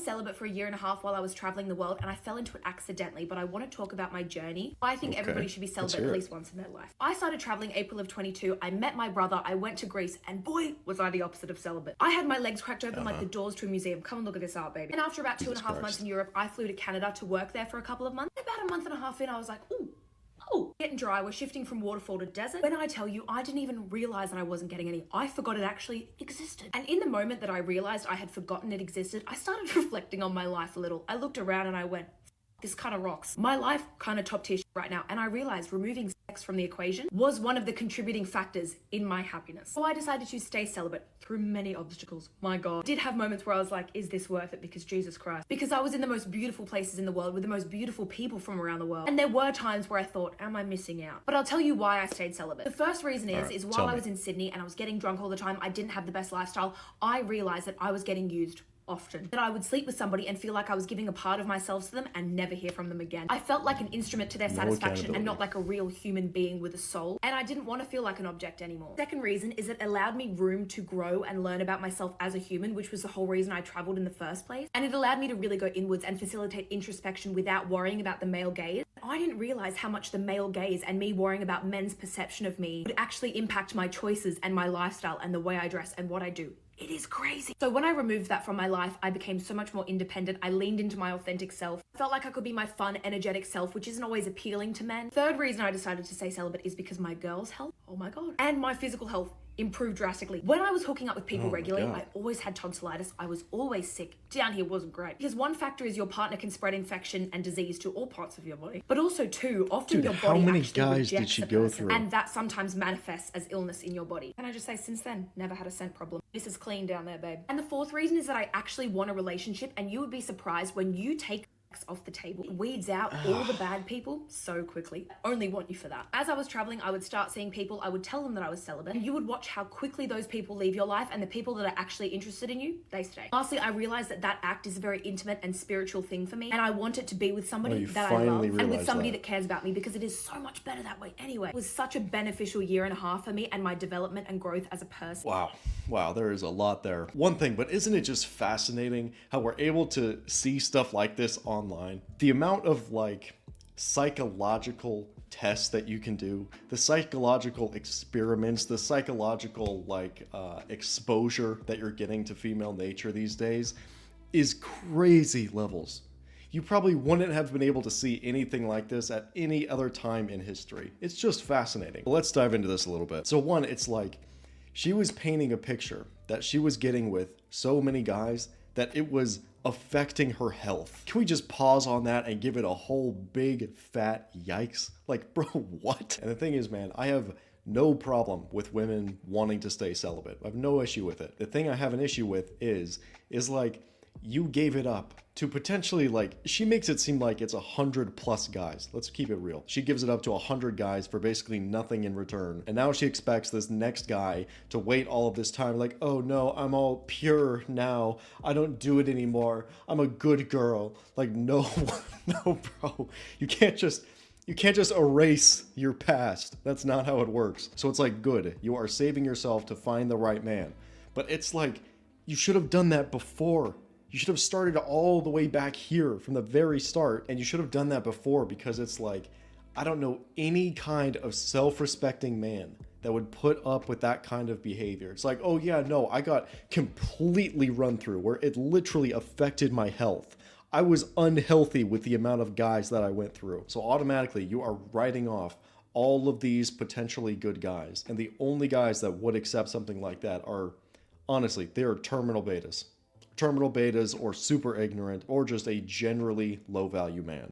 celibate for a year and a half while I was traveling the world, and I fell into it accidentally, but I want to talk about my journey. I think everybody should be celibate at least once in their life. I started traveling April of 22. I met my brother. I went to Greece, and boy, was I the opposite of celibate. I had my legs cracked open like the doors to a museum. Come and look at this art, baby. And after about 2.5 months in Europe, I flew to Canada to work there for a couple of months. About a month and a half in, I was like, ooh, getting dry. We're shifting from waterfall to desert. When I tell you, I didn't even realize that I wasn't getting any. I forgot it actually existed. And in the moment that I realized I had forgotten it existed, I started reflecting on my life a little. I looked around and I went, this kind of rocks. My life kind of top tier right now. And I realized removing sex from the equation was one of the contributing factors in my happiness. So I decided to stay celibate through many obstacles. My God. I did have moments where I was like, is this worth it? Because Jesus Christ. Because I was in the most beautiful places in the world with the most beautiful people from around the world. And there were times where I thought, am I missing out? But I'll tell you why I stayed celibate. The first reason is while I was in Sydney and I was getting drunk all the time, I didn't have the best lifestyle. I realized that I was getting used often. That I would sleep with somebody and feel like I was giving a part of myself to them and never hear from them again. I felt like an instrument to their satisfaction and not like a real human being with a soul. And I didn't want to feel like an object anymore. Second reason is it allowed me room to grow and learn about myself as a human, which was the whole reason I traveled in the first place. And it allowed me to really go inwards and facilitate introspection without worrying about the male gaze. I didn't realize how much the male gaze and me worrying about men's perception of me would actually impact my choices and my lifestyle and the way I dress and what I do. It is crazy. So when I removed that from my life, I became so much more independent. I leaned into my authentic self. I felt like I could be my fun, energetic self, which isn't always appealing to men. Third reason I decided to stay celibate is because my girl's health, oh my God, and my physical health improved drastically. When I was hooking up with people regularly, I always had tonsillitis. I was always sick. Down here wasn't great. Because one factor is your partner can spread infection and disease to all parts of your body. But also two, often your body how many actually guys did rejects she the go person, through? and that sometimes manifests as illness in your body. Can I just say, since then, never had a scent problem. This is clean down there, babe. And the fourth reason is that I actually want a relationship, and you would be surprised when you take off the table. It weeds out all the bad people so quickly. I only want you for that. As I was traveling, I would start seeing people. I would tell them that I was celibate, and you would watch how quickly those people leave your life, and the people that are actually interested in you, they stay. Lastly, I realized that that act is a very intimate and spiritual thing for me, and I want it to be with somebody that I love and with somebody that cares about me, because it is so much better that way anyway. It was such a beneficial year and a half for me and my development and growth as a person. Wow, there is a lot there. One thing, but isn't it just fascinating how we're able to see stuff like this online? The amount of like psychological tests that you can do, the psychological experiments, the psychological like exposure that you're getting to female nature these days is crazy levels. You probably wouldn't have been able to see anything like this at any other time in history. It's just fascinating. Let's dive into this a little bit. So one, it's like she was painting a picture that she was getting with so many guys that it was affecting her health. Can we just pause on that and give it a whole big fat yikes? Like, bro, what? And the thing is, man, I have no problem with women wanting to stay celibate. I have no issue with it. The thing I have an issue with is like, you gave it up to potentially, like, she makes it seem like it's 100+ guys. Let's keep it real. She gives it up to 100 guys for basically nothing in return. And now she expects this next guy to wait all of this time, like, oh no, I'm all pure now. I don't do it anymore. I'm a good girl. Like, no, no, bro. You can't just erase your past. That's not how it works. So it's like, good, you are saving yourself to find the right man. But it's like, you should have done that before. You should have started all the way back here from the very start, and you should have done that before, because it's like, I don't know any kind of self-respecting man that would put up with that kind of behavior. It's like, oh yeah, no, I got completely run through where it literally affected my health. I was unhealthy with the amount of guys that I went through. So automatically you are writing off all of these potentially good guys. And the only guys that would accept something like that are, honestly, they are terminal betas or super ignorant, or just a generally low value man.